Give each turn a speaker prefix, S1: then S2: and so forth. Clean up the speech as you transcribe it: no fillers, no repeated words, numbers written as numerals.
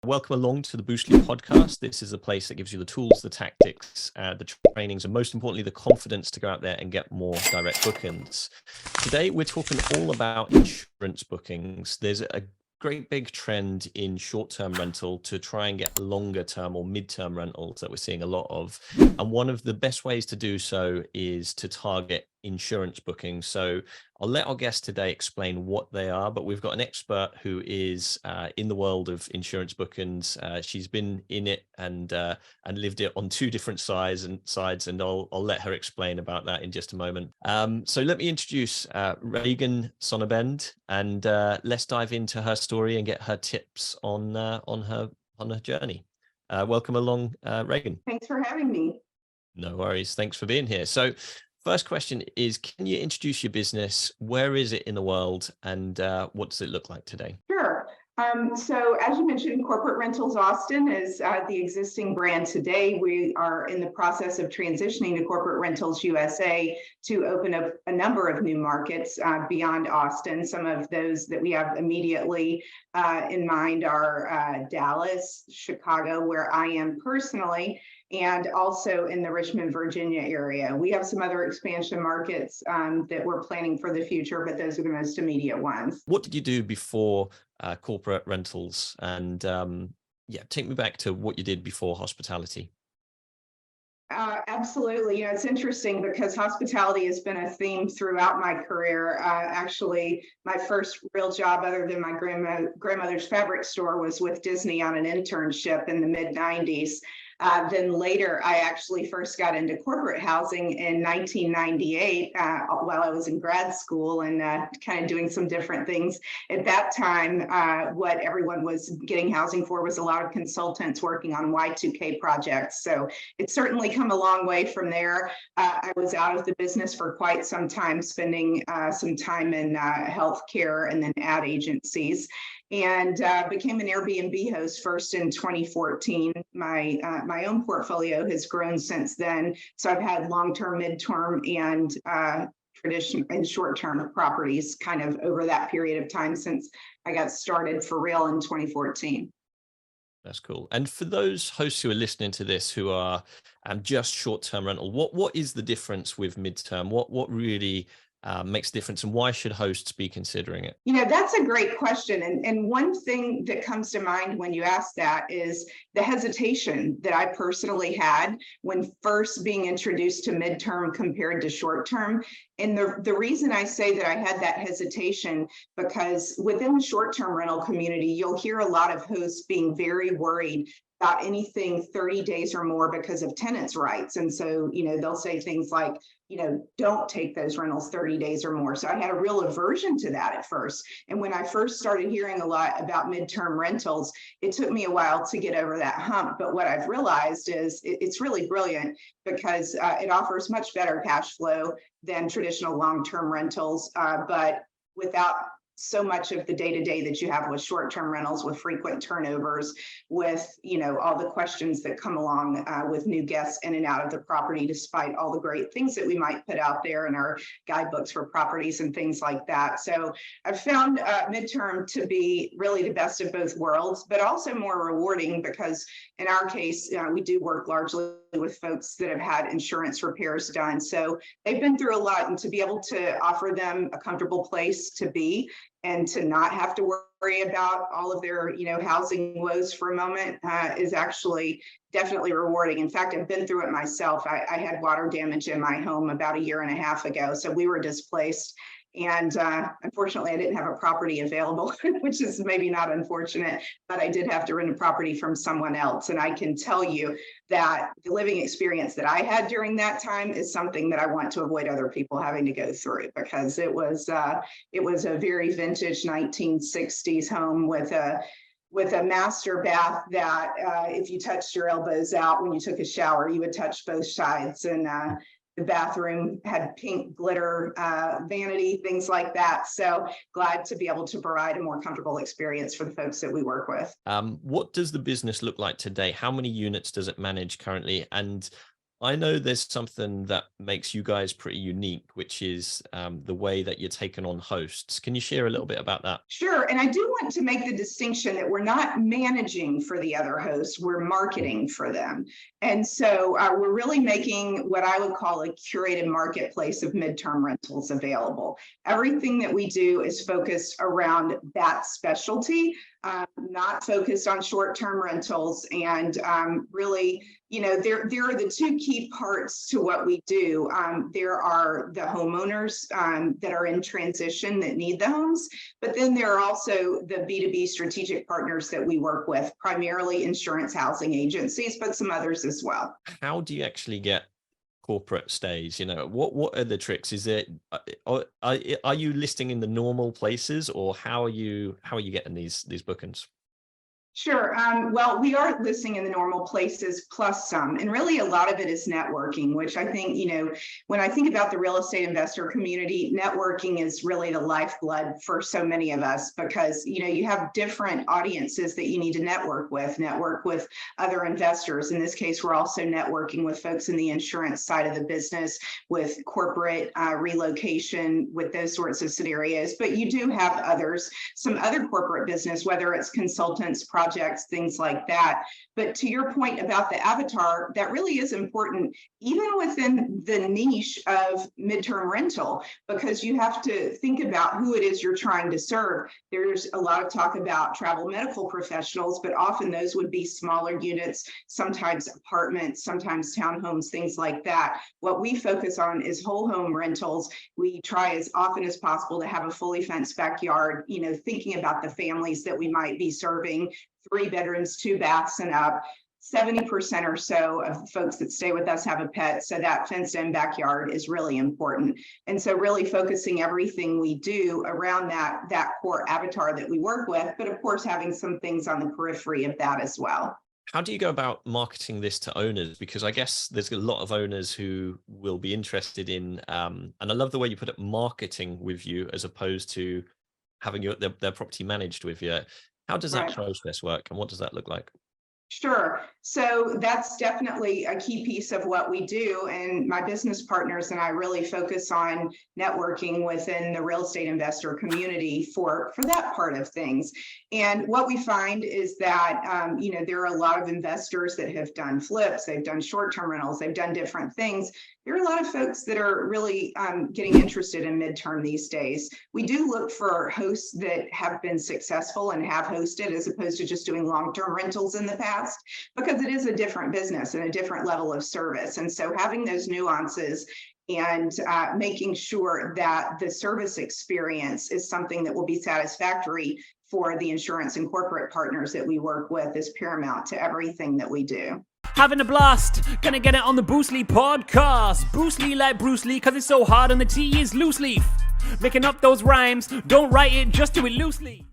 S1: Welcome along to the Boostly podcast. This is a place that gives you the tools, the tactics, the trainings, and most importantly, the confidence to go out there and get more direct bookings. Today, we're talking all about insurance bookings. There's a great big trend in short-term rental to try and get longer term or mid-term rentals that we're seeing a lot of. And one of the best ways to do so is to target insurance bookings. So I'll let our guest today explain what they are, but we've got an expert who is in the world of insurance bookings. She's been in it and lived it on two different sides, and I'll let her explain about that in just a moment. So let me introduce Reagan Sonnabend, and let's dive into her story and get her tips on her journey. Welcome along, Reagan.
S2: Thanks for having me.
S1: No worries. Thanks for being here. So first question is, can you introduce your business? Where is it in the world, and what does it look like today?
S2: Sure. So as you mentioned, Corporate Rentals Austin is the existing brand today. We are in the process of transitioning to Corporate Rentals USA to open up a number of new markets beyond Austin. Some of those that we have immediately in mind are Dallas, Chicago, where I am personally, and also in the Richmond, Virginia area. We have some other expansion markets that we're planning for the future, but those are the most immediate ones.
S1: What did you do before corporate rentals? And take me back to what you did before hospitality.
S2: Absolutely. It's interesting because hospitality has been a theme throughout my career. Actually, my first real job, other than my grandmother's fabric store, was with Disney on an internship in the mid-90s. Then later, I actually first got into corporate housing in 1998 while I was in grad school and kind of doing some different things. At that time, what everyone was getting housing for was a lot of consultants working on Y2K projects. So it's certainly come a long way from there. I was out of the business for quite some time, spending some time in healthcare and then ad agencies, and became an Airbnb host first in 2014. My own portfolio has grown since then. So I've had long-term, mid-term, and traditional and short-term properties kind of over that period of time since I got started for real in 2014.
S1: That's cool. And for those hosts who are listening to this who are just short-term rental, what is the difference with mid-term? What really makes a difference, and why should hosts be considering it?
S2: That's a great question. And one thing that comes to mind when you ask that is the hesitation that I personally had when first being introduced to midterm compared to short term. And the reason I say that I had that hesitation, because within the short-term rental community, you'll hear a lot of hosts being very worried about anything 30 days or more because of tenants' rights. And so, they'll say things like, don't take those rentals 30 days or more. So I had a real aversion to that at first. And when I first started hearing a lot about midterm rentals, it took me a while to get over that hump. But what I've realized is it's really brilliant because it offers much better cash flow than traditional long-term rentals, but without so much of the day-to-day that you have with short-term rentals, with frequent turnovers, with all the questions that come along with new guests in and out of the property, despite all the great things that we might put out there in our guidebooks for properties and things like that. So I've found midterm to be really the best of both worlds, but also more rewarding because in our case, we do work largely with folks that have had insurance repairs done. So they've been through a lot, and to be able to offer them a comfortable place to be and to not have to worry about all of their, housing woes for a moment is actually definitely rewarding. In fact, I've been through it myself. I had water damage in my home about 1.5 years ago. So we were displaced. And unfortunately, I didn't have a property available, which is maybe not unfortunate, but I did have to rent a property from someone else. And I can tell you that the living experience that I had during that time is something that I want to avoid other people having to go through, because it was a very vintage 1960s home with a master bath that if you touched your elbows out when you took a shower, you would touch both sides. And the bathroom had pink glitter vanity, things like that. So glad to be able to provide a more comfortable experience for the folks that we work with.
S1: What does the business look like today? How many units does it manage currently? And I know there's something that makes you guys pretty unique, which is the way that you're taking on hosts. Can you share a little bit about that?
S2: Sure. And I do want to make the distinction that we're not managing for the other hosts, we're marketing for them. And so we're really making what I would call a curated marketplace of midterm rentals available. Everything that we do is focused around that specialty, not focused on short-term rentals. And really, there are the two key parts to what we do. There are the homeowners that are in transition that need the homes, but then there are also the B2B strategic partners that we work with, primarily insurance housing agencies, but some others as well.
S1: How do you actually get corporate stays? What are the tricks? Is it are you listing in the normal places, or how are you getting these bookings?
S2: Sure. Well, we are listing in the normal places plus some, and really a lot of it is networking, which I think, when I think about the real estate investor community, networking is really the lifeblood for so many of us, because, you have different audiences that you need to network with other investors. In this case, we're also networking with folks in the insurance side of the business, with corporate relocation, with those sorts of scenarios. But you do have some other corporate business, whether it's consultants, projects, things like that. But to your point about the avatar, that really is important, even within the niche of midterm rental, because you have to think about who it is you're trying to serve. There's a lot of talk about travel medical professionals, but often those would be smaller units, sometimes apartments, sometimes townhomes, things like that. What we focus on is whole home rentals. We try as often as possible to have a fully fenced backyard, thinking about the families that we might be serving, 3 bedrooms, 2 baths and up. 70% or so of folks that stay with us have a pet, so that fenced in backyard is really important. And so really focusing everything we do around that core avatar that we work with, but of course having some things on the periphery of that as well.
S1: How do you go about marketing this to owners? Because I guess there's a lot of owners who will be interested in, and I love the way you put it, marketing with you as opposed to having their property managed with you. How does that process work, and what does that look like?
S2: Sure. So that's definitely a key piece of what we do. And my business partners and I really focus on networking within the real estate investor community for that part of things. And what we find is that, there are a lot of investors that have done flips, they've done short-term rentals, they've done different things. There are a lot of folks that are really getting interested in midterm these days. We do look for hosts that have been successful and have hosted, as opposed to just doing long-term rentals in the past, because it is a different business and a different level of service. And so having those nuances and making sure that the service experience is something that will be satisfactory for the insurance and corporate partners that we work with is paramount to everything that we do.
S3: Having a blast, gonna get it on the Bruce Lee podcast. Bruce Lee like Bruce Lee, cause it's so hard and the T is loose leaf. Making up those rhymes, don't write it, just do it loosely.